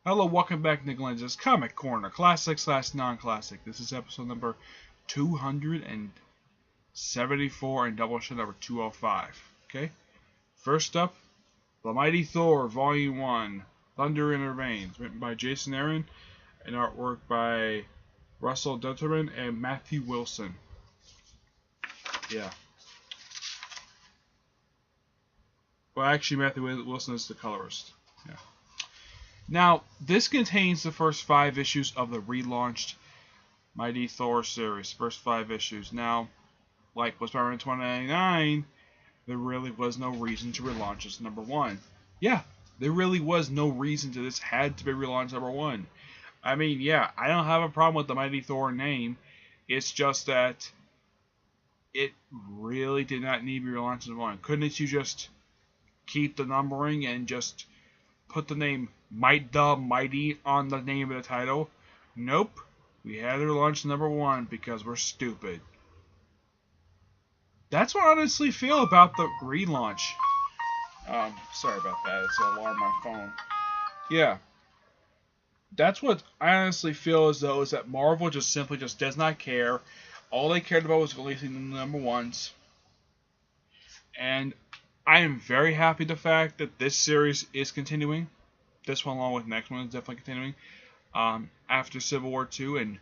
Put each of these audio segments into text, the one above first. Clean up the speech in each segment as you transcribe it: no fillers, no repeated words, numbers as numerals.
Hello, welcome back to Lenz's Comic Corner, classic slash non-classic. This is episode number 274 and Doubleshot number 205. Okay, first up, The Mighty Thor, Volume 1, Thunder in Her Veins, written by Jason Aaron and artwork by Russell Dutterman and Matthew Wilson. Yeah. Well, actually, Matthew Wilson is the colorist. Yeah. Now, this contains the first 5 issues of the relaunched Mighty Thor series. First 5 issues. Now, like with Spider-Man 2099, there really was no reason to relaunch this number 1. Yeah, there really was no reason to this. Had to be relaunched number 1. I mean, yeah, I don't have a problem with the Mighty Thor name. It's just that it really did not need to be relaunched number 1. Couldn't you just keep the numbering and just put the name Mighty on the name of the title? Nope. We had to launch number 1 because we're stupid. That's what I honestly feel about the relaunch. Sorry about that. It's an alarm on my phone. Yeah. That's what I honestly feel as though is that Marvel just simply does not care. All they cared about was releasing the number 1s. And I am very happy the fact that this series is continuing. This one, along with the next one, is definitely continuing after Civil War 2, and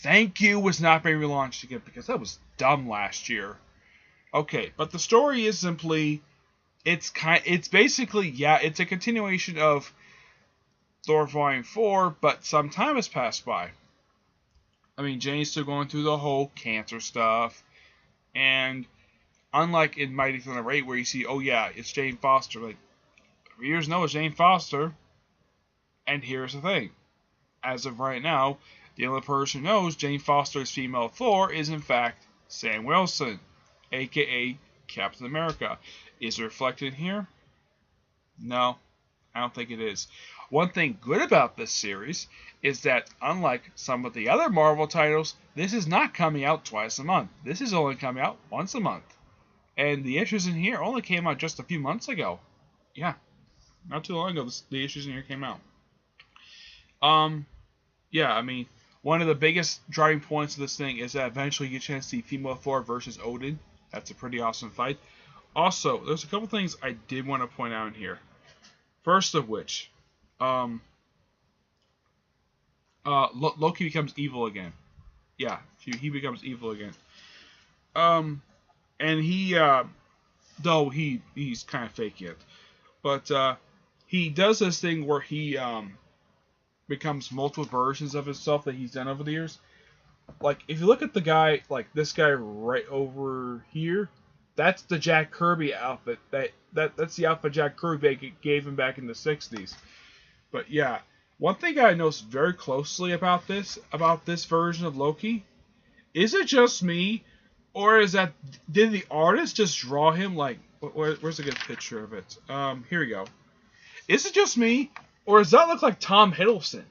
thank you was not being relaunched again because that was dumb last year. Okay, but the story is simply, it's basically, yeah, it's a continuation of Thor Volume 4, but some time has passed by. I mean, Jane's still going through the whole cancer stuff, and unlike in Mighty Thor number 8, where you see, oh yeah, it's Jane Foster, like, readers know it's Jane Foster. And here's the thing. As of right now, the only person who knows Jane Foster's female Thor is in fact Sam Wilson, aka Captain America. Is it reflected here? No, I don't think it is. One thing good about this series is that unlike some of the other Marvel titles, this is not coming out twice a month. This is only coming out once a month. And the issues in here only came out just a few months ago. Yeah. Not too long ago, the issues in here came out. Yeah, I mean, one of the biggest driving points of this thing is that eventually you get a chance to see female Thor versus Odin. That's a pretty awesome fight. Also, there's a couple things I did want to point out in here. First of which, Loki becomes evil again. Yeah, he becomes evil again. And he, though he's kind of fake yet, but he does this thing where he becomes multiple versions of himself that he's done over the years. Like, if you look at the guy, like this guy right over here, that's the Jack Kirby outfit. That's the outfit Jack Kirby gave him back in the 60s. But yeah, one thing I noticed very closely about this version of Loki, is it just me, or is that, did the artist just draw him like, where's a good picture of it? Here we go. Is it just me, or does that look like Tom Hiddleston?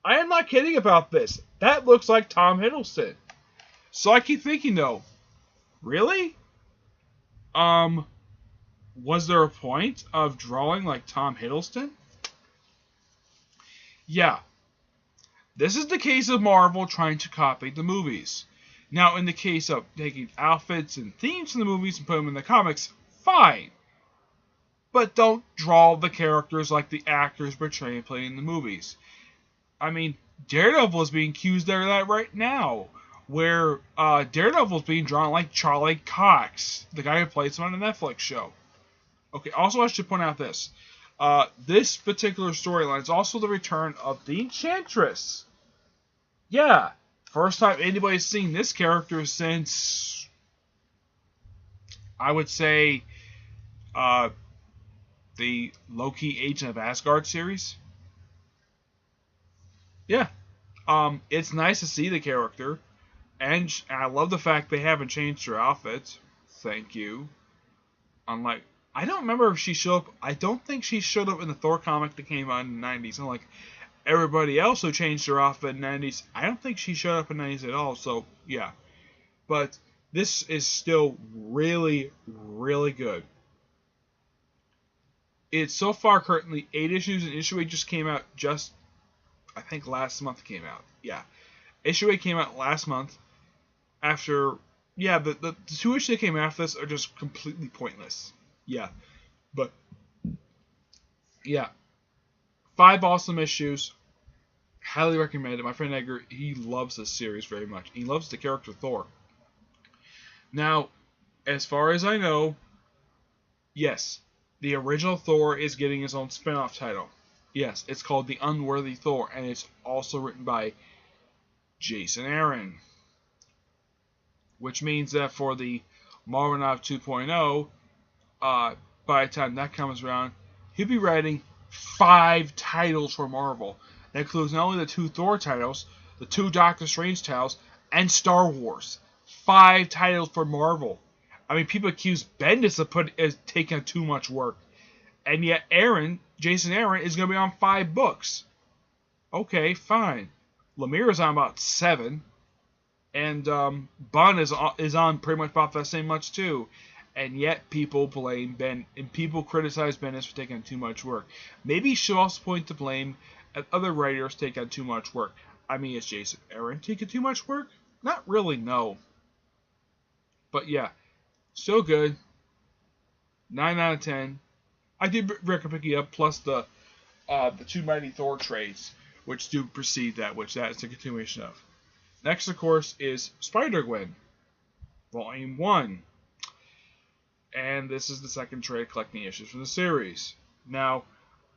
I am not kidding about this. That looks like Tom Hiddleston. So I keep thinking though, really? Was there a point of drawing like Tom Hiddleston? Yeah. This is the case of Marvel trying to copy the movies. Now, in the case of taking outfits and themes from the movies and putting them in the comics, fine. But don't draw the characters like the actors portraying and playing in the movies. I mean, Daredevil is being accused of that right now, where Daredevil is being drawn like Charlie Cox, the guy who plays him on the Netflix show. Okay, also I should point out this. This particular storyline is also the return of the Enchantress. Yeah, first time anybody's seen this character since, I would say, the Loki Agent of Asgard series. Yeah. It's nice to see the character. And I love the fact they haven't changed her outfit. Thank you. Unlike, I don't remember if she showed up. I don't think she showed up in the Thor comic that came out in the 90s. Unlike everybody else who changed her outfit in the 90s, I don't think she showed up in the 90s at all. So, yeah. But this is still really, really good. It's so far currently 8 issues, and issue 8 just came out just, I think last month came out. Yeah. Issue 8 came out last month after, yeah, the 2 issues that came after this are just completely pointless. Yeah. But, yeah. 5 awesome issues. Highly recommend it. My friend Edgar, he loves this series very much. He loves the character Thor. Now, as far as I know, yes, the original Thor is getting his own spin-off title. Yes, it's called The Unworthy Thor, and it's also written by Jason Aaron. Which means that for the Marvel Now 2.0, by the time that comes around, he'll be writing 5 titles for Marvel. That includes not only the 2 Thor titles, the 2 Doctor Strange titles, and Star Wars. 5 titles for Marvel. I mean, people accuse Bendis of taking too much work. And yet Jason Aaron, is going to be on 5 books. Okay, fine. Lemire is on about 7. And Bunn is on pretty much about that same much too. And yet people blame Ben, and people criticize Bendis for taking on too much work. Maybe you should also point to blame at other writers take on too much work. I mean, is Jason Aaron taking too much work? Not really, no. But yeah, still good. 9 out of 10. I did recommend picking up, plus the 2 Mighty Thor trades, which do precede that, which that is a continuation of. Next, of course, is Spider-Gwen, Volume 1. And this is the second trade collecting issues from the series. Now,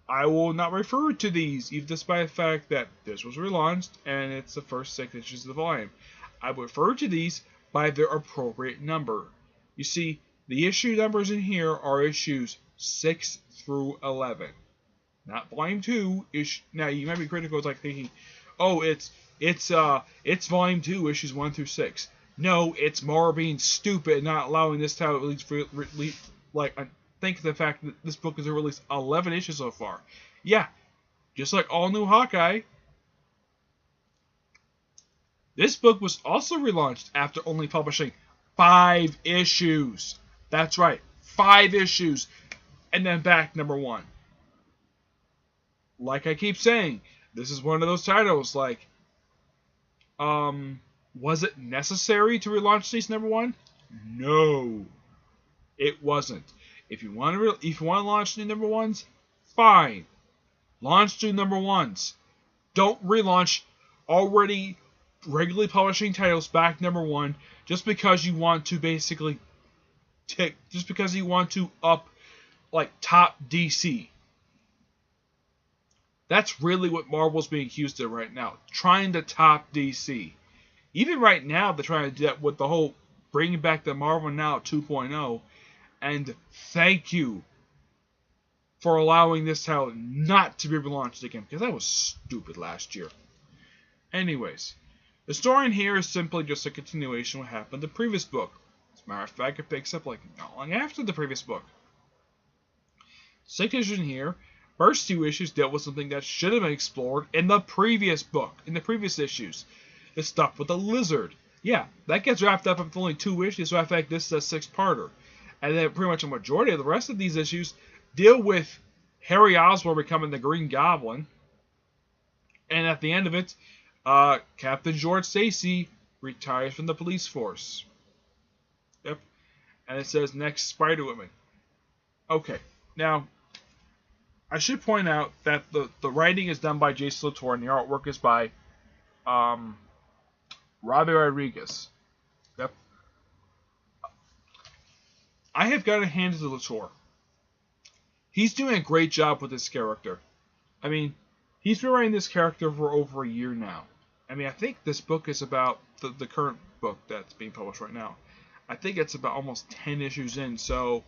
I will not refer to these, even despite the fact that this was relaunched and it's the first 6 issues of the volume. I will refer to these by their appropriate number. You see, the issue numbers in here are issues 6 through 11. Not Volume 2. Now, you might be critical, like thinking, oh, it's Volume 2, issues 1 through 6. No, it's Marvel being stupid and not allowing this title to release. Like, I think of the fact that this book has released 11 issues so far. Yeah, just like All New Hawkeye, this book was also relaunched after only publishing 5 issues. That's right, 5 issues, and then back number 1. Like I keep saying, this is one of those titles, like, was it necessary to relaunch these number 1? No, it wasn't. If you want to launch new number 1s, fine. Launch new number 1s. Don't relaunch already regularly publishing titles back number 1 just because you want to basically just because you want to up like top DC. That's really what Marvel's being accused of right now, trying to top DC. Even right now, they're trying to do that with the whole bringing back the Marvel Now 2.0. And thank you for allowing this title not to be relaunched again, because that was stupid last year. Anyways, the story in here is simply just a continuation of what happened in the previous book. As a matter of fact, it picks up like not long after the previous book. 6 issues in here. First 2 issues dealt with something that should have been explored in the previous book, in the previous issues. The stuff with the lizard. Yeah, that gets wrapped up with only 2 issues, so in fact this is a 6-parter. And then pretty much a majority of the rest of these issues deal with Harry Osborn becoming the Green Goblin. And at the end of it, Captain George Stacy retires from the police force. Yep. And it says next Spider-Woman. Okay, now I should point out that the writing is done by Jason Latour and the artwork is by Robbie Rodriguez. Yep. I have got to hand it to Latour. He's doing a great job with this character. I mean, he's been writing this character for over a year now. I mean, I think this book is about the current book that's being published right now. I think it's about almost 10 issues in, so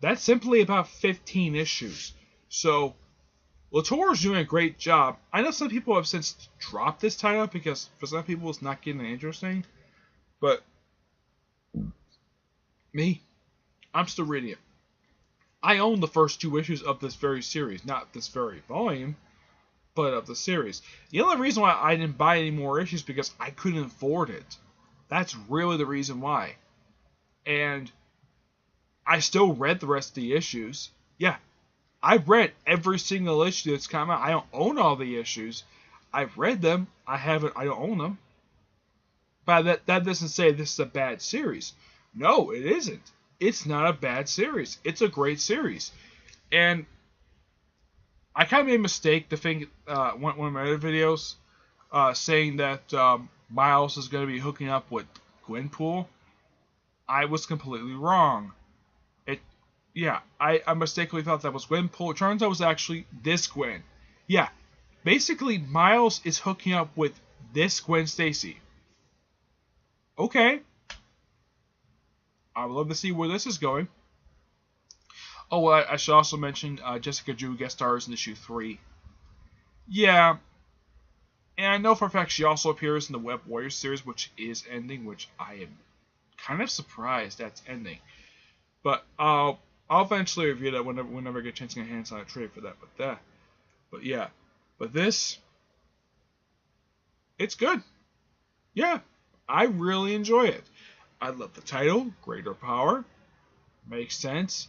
that's simply about 15 issues. So, Latour is doing a great job. I know some people have since dropped this title because for some people it's not getting interesting. But, me, I'm still reading it. I own the first 2 issues of this very series. Not this very volume, but of the series. The only reason why I didn't buy any more issues is because I couldn't afford it. That's really the reason why. And I still read the rest of the issues. Yeah, I've read every single issue that's come out. I don't own all the issues. I've read them. I don't own them. But that doesn't say this is a bad series. No, it isn't. It's not a bad series. It's a great series. And I kind of made a mistake to think one of my other videos saying that Miles is going to be hooking up with Gwenpool. I was completely wrong. I mistakenly thought that was Gwenpool. It turns out it was actually this Gwen. Yeah, basically Miles is hooking up with this Gwen Stacy. Okay. I would love to see where this is going. Oh, well, I should also mention Jessica Drew guest stars in issue 3. Yeah. And I know for a fact she also appears in the Web Warriors series, which is ending, which I am kind of surprised that's ending. But I'll eventually review that whenever I get a chance to get hands on a trade for that. But yeah. But this, it's good. Yeah. I really enjoy it. I love the title, Greater Power. Makes sense.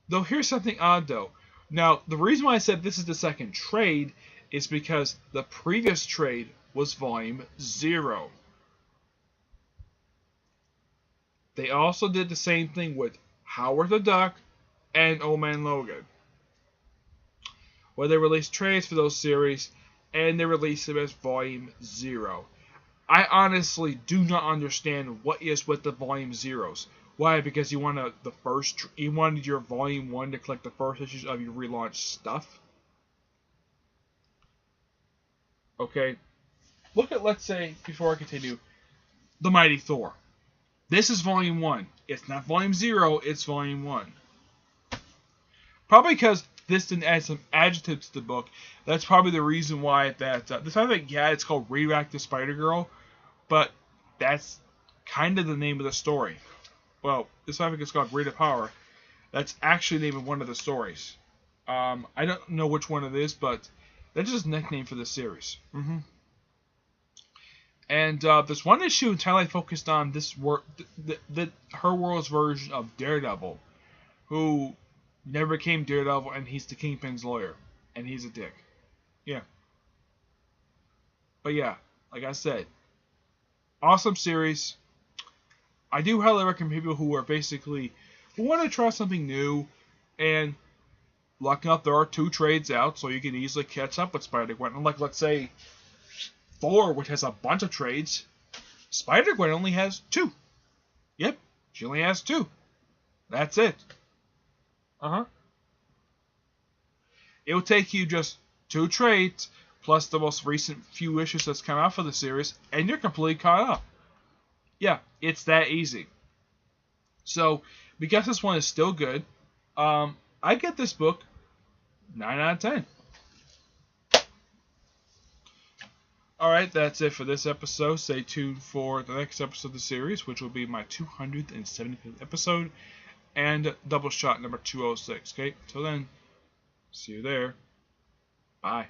Though here's something odd though. Now, the reason why I said this is the second trade is because the previous trade was Volume 0. They also did the same thing with Howard the Duck and Old Man Logan, where they released trades for those series and they released them as Volume 0. I honestly do not understand what is with the Volume Zeros. Why? Because you wanted your Volume 1 to collect the first issues of your relaunched stuff. Okay. Look at, let's say, before I continue, The Mighty Thor. This is Volume 1. It's not Volume 0, it's Volume 1. Probably because this didn't add some adjectives to the book. That's probably the reason why that... the fact that, yeah, it's called Radioactive Spider-Girl, but that's kind of the name of the story. Well, this time it's called Greater Power. That's actually the name of one of the stories. I don't know which one it is, but that's just a nickname for the series. And there's one issue entirely focused on this her world's version of Daredevil, who never became Daredevil, and he's the Kingpin's lawyer, and he's a dick. Yeah. But yeah, like I said, awesome series. I do highly recommend people who want to try something new, and lucky enough there are 2 trades out, so you can easily catch up with Spider-Gwen. Unlike, let's say, Thor, which has a bunch of trades, Spider-Gwen only has 2. Yep, she only has 2. That's it. It will take you just 2 trades, plus the most recent few issues that's come out for the series, and you're completely caught up. Yeah, it's that easy. So, because this one is still good, I get this book 9 out of 10. Alright, that's it for this episode. Stay tuned for the next episode of the series, which will be my 275th episode, and Doubleshot number 206. Okay, till then, see you there. Bye.